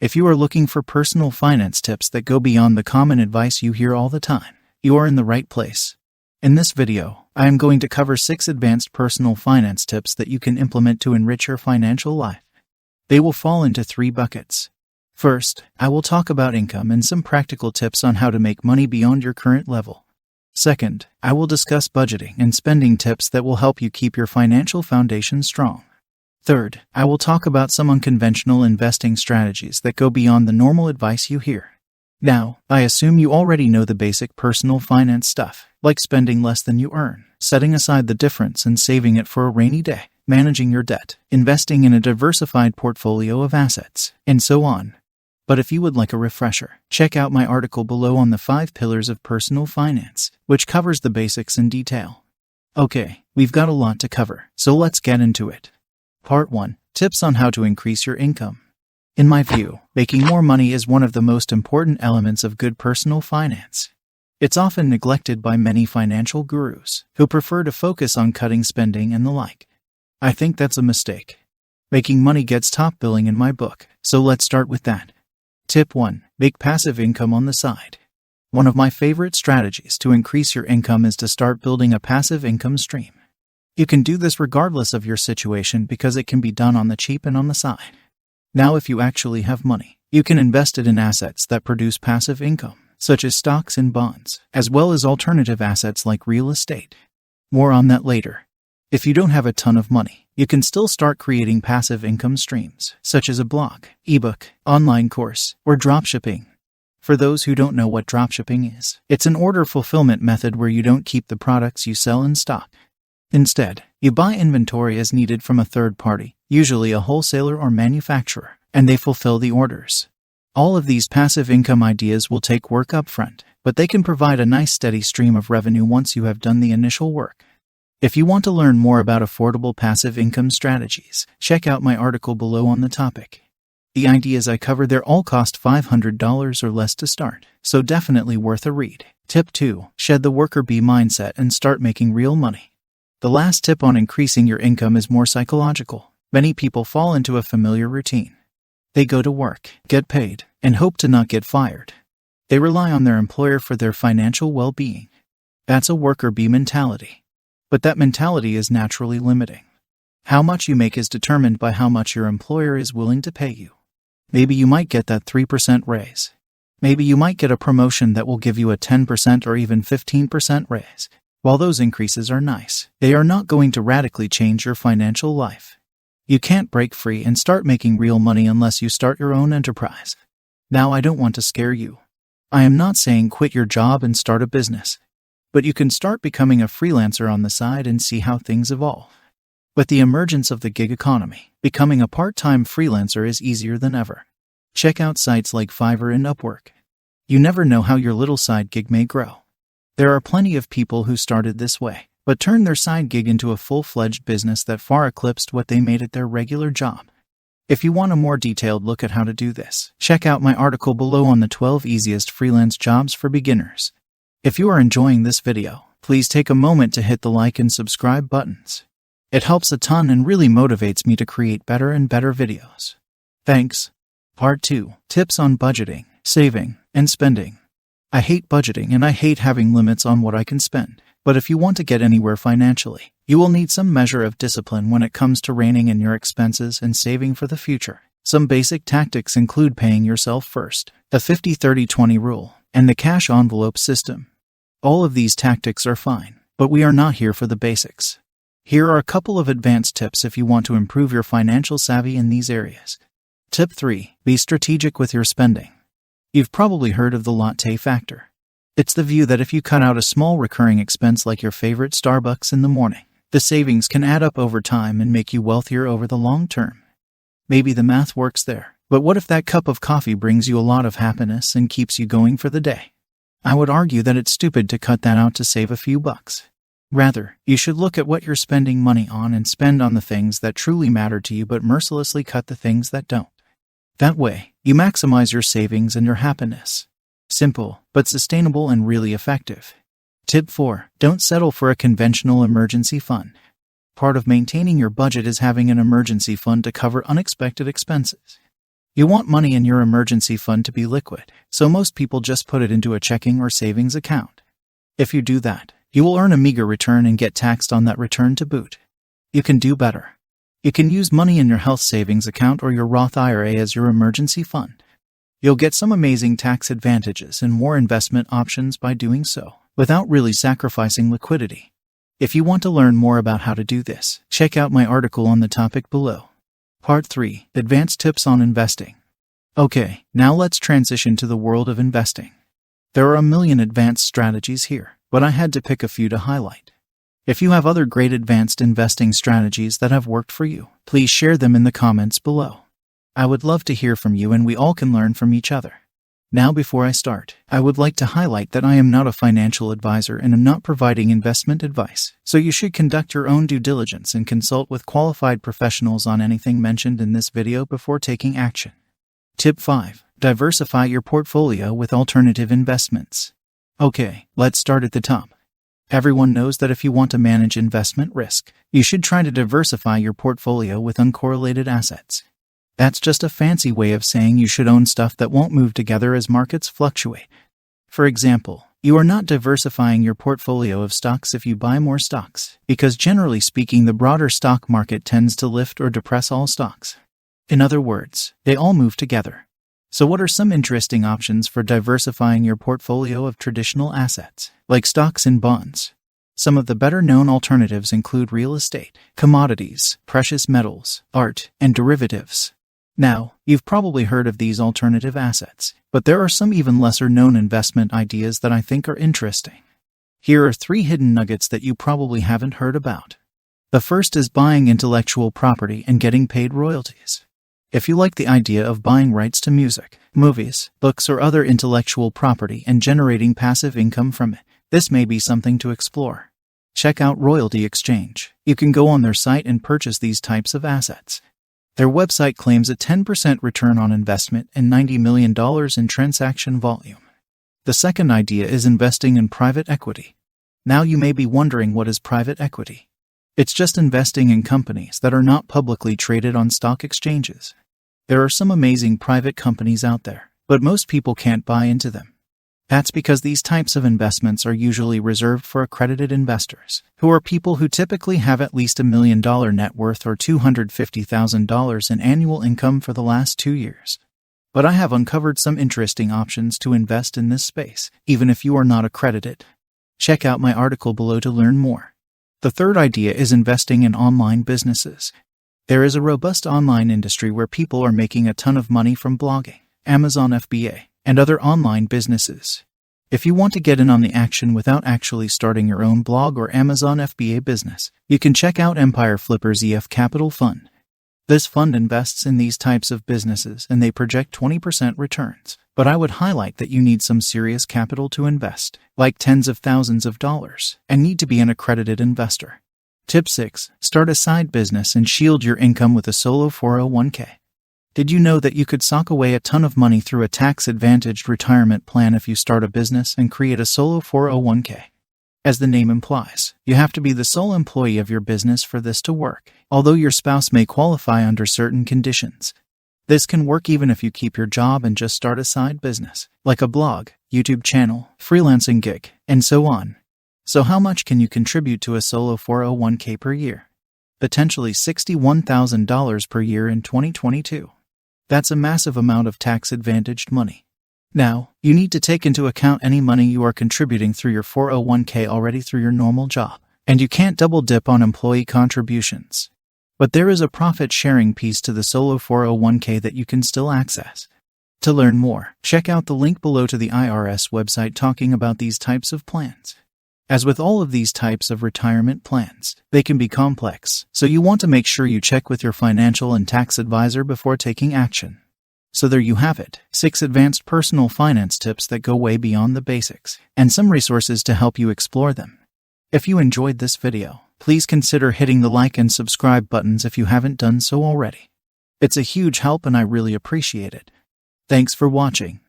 If you are looking for personal finance tips that go beyond the common advice you hear all the time, you are in the right place. In this video, I am going to cover 6 advanced personal finance tips that you can implement to enrich your financial life. They will fall into 3 buckets. First, I will talk about income and some practical tips on how to make money beyond your current level. Second, I will discuss budgeting and spending tips that will help you keep your financial foundation strong. Third, I will talk about some unconventional investing strategies that go beyond the normal advice you hear. Now, I assume you already know the basic personal finance stuff, like spending less than you earn, setting aside the difference and saving it for a rainy day, managing your debt, investing in a diversified portfolio of assets, and so on. But if you would like a refresher, check out my article below on the 5 pillars of personal finance, which covers the basics in detail. Okay, we've got a lot to cover, so let's get into it. Part 1. Tips on how to increase your income. In my view, making more money is one of the most important elements of good personal finance. It's often neglected by many financial gurus, who prefer to focus on cutting spending and the like. I think that's a mistake. Making money gets top billing in my book, so let's start with that. Tip 1. Make passive income on the side. One of my favorite strategies to increase your income is to start building a passive income stream. You can do this regardless of your situation because it can be done on the cheap and on the side. Now, if you actually have money, you can invest it in assets that produce passive income, such as stocks and bonds, as well as alternative assets like real estate. More on that later. If you don't have a ton of money, you can still start creating passive income streams, such as a blog, ebook, online course, or dropshipping. For those who don't know what dropshipping is, it's an order fulfillment method where you don't keep the products you sell in stock. Instead, you buy inventory as needed from a third party, usually a wholesaler or manufacturer, and they fulfill the orders. All of these passive income ideas will take work upfront, but they can provide a nice steady stream of revenue once you have done the initial work. If you want to learn more about affordable passive income strategies, check out my article below on the topic. The ideas I cover there all cost $500 or less to start, so definitely worth a read. Tip 2. Shed the worker bee mindset and start making real money. The last tip on increasing your income is more psychological. Many people fall into a familiar routine. They go to work, get paid, and hope to not get fired. They rely on their employer for their financial well-being. That's a worker bee mentality. But that mentality is naturally limiting. How much you make is determined by how much your employer is willing to pay you. Maybe you might get that 3% raise. Maybe you might get a promotion that will give you a 10% or even 15% raise. While those increases are nice, they are not going to radically change your financial life. You can't break free and start making real money unless you start your own enterprise. Now, I don't want to scare you. I am not saying quit your job and start a business. But you can start becoming a freelancer on the side and see how things evolve. With the emergence of the gig economy, becoming a part-time freelancer is easier than ever. Check out sites like Fiverr and Upwork. You never know how your little side gig may grow. There are plenty of people who started this way, but turned their side gig into a full-fledged business that far eclipsed what they made at their regular job. If you want a more detailed look at how to do this, check out my article below on the 12 easiest freelance jobs for beginners. If you are enjoying this video, please take a moment to hit the like and subscribe buttons. It helps a ton and really motivates me to create better and better videos. Thanks. Part 2. Tips on budgeting, saving, and spending. I hate budgeting and I hate having limits on what I can spend, but if you want to get anywhere financially, you will need some measure of discipline when it comes to reining in your expenses and saving for the future. Some basic tactics include paying yourself first, the 50-30-20 rule, and the cash envelope system. All of these tactics are fine, but we are not here for the basics. Here are a couple of advanced tips if you want to improve your financial savvy in these areas. Tip 3. Be strategic with your spending. You've probably heard of the latte factor. It's the view that if you cut out a small recurring expense like your favorite Starbucks in the morning, the savings can add up over time and make you wealthier over the long term. Maybe the math works there, but what if that cup of coffee brings you a lot of happiness and keeps you going for the day? I would argue that it's stupid to cut that out to save a few bucks. Rather, you should look at what you're spending money on and spend on the things that truly matter to you but mercilessly cut the things that don't. That way, you maximize your savings and your happiness. Simple, but sustainable and really effective. Tip 4. Don't settle for a conventional emergency fund. Part of maintaining your budget is having an emergency fund to cover unexpected expenses. You want money in your emergency fund to be liquid, so most people just put it into a checking or savings account. If you do that, you will earn a meager return and get taxed on that return to boot. You can do better. You can use money in your health savings account or your Roth IRA as your emergency fund. You'll get some amazing tax advantages and more investment options by doing so, without really sacrificing liquidity. If you want to learn more about how to do this, check out my article on the topic below. Part 3. Advanced Tips on Investing. Okay, now let's transition to the world of investing. There are a million advanced strategies here, but I had to pick a few to highlight. If you have other great advanced investing strategies that have worked for you, please share them in the comments below. I would love to hear from you and we all can learn from each other. Now before I start, I would like to highlight that I am not a financial advisor and am not providing investment advice, so you should conduct your own due diligence and consult with qualified professionals on anything mentioned in this video before taking action. Tip 5. Diversify your portfolio with alternative investments. Okay, let's start at the top. Everyone knows that if you want to manage investment risk, you should try to diversify your portfolio with uncorrelated assets. That's just a fancy way of saying you should own stuff that won't move together as markets fluctuate. For example, you are not diversifying your portfolio of stocks if you buy more stocks, because generally speaking the broader stock market tends to lift or depress all stocks. In other words, they all move together. So what are some interesting options for diversifying your portfolio of traditional assets, like stocks and bonds? Some of the better-known alternatives include real estate, commodities, precious metals, art, and derivatives. Now, you've probably heard of these alternative assets, but there are some even lesser-known investment ideas that I think are interesting. Here are 3 hidden nuggets that you probably haven't heard about. The first is buying intellectual property and getting paid royalties. If you like the idea of buying rights to music, movies, books, or other intellectual property and generating passive income from it, this may be something to explore. Check out Royalty Exchange. You can go on their site and purchase these types of assets. Their website claims a 10% return on investment and $90 million in transaction volume. The second idea is investing in private equity. Now you may be wondering, what is private equity? It's just investing in companies that are not publicly traded on stock exchanges. There are some amazing private companies out there, but most people can't buy into them. That's because these types of investments are usually reserved for accredited investors, who are people who typically have at least $1 million net worth or $250,000 in annual income for the last 2 years. But I have uncovered some interesting options to invest in this space, even if you are not accredited. Check out my article below to learn more. The third idea is investing in online businesses. There is a robust online industry where people are making a ton of money from blogging, Amazon FBA, and other online businesses. If you want to get in on the action without actually starting your own blog or Amazon FBA business, you can check out Empire Flipper's EF Capital Fund. This fund invests in these types of businesses and they project 20% returns, but I would highlight that you need some serious capital to invest, like tens of thousands of dollars, and need to be an accredited investor. Tip 6. Start a side business and shield your income with a solo 401k. Did you know that you could sock away a ton of money through a tax-advantaged retirement plan if you start a business and create a solo 401k? As the name implies, you have to be the sole employee of your business for this to work, although your spouse may qualify under certain conditions. This can work even if you keep your job and just start a side business, like a blog, YouTube channel, freelancing gig, and so on. So how much can you contribute to a solo 401k per year? Potentially $61,000 per year in 2022. That's a massive amount of tax-advantaged money. Now, you need to take into account any money you are contributing through your 401k already through your normal job, and you can't double dip on employee contributions. But there is a profit-sharing piece to the solo 401k that you can still access. To learn more, check out the link below to the IRS website talking about these types of plans. As with all of these types of retirement plans, they can be complex, so you want to make sure you check with your financial and tax advisor before taking action. So there you have it, 6 advanced personal finance tips that go way beyond the basics, and some resources to help you explore them. If you enjoyed this video, please consider hitting the like and subscribe buttons if you haven't done so already. It's a huge help and I really appreciate it. Thanks for watching.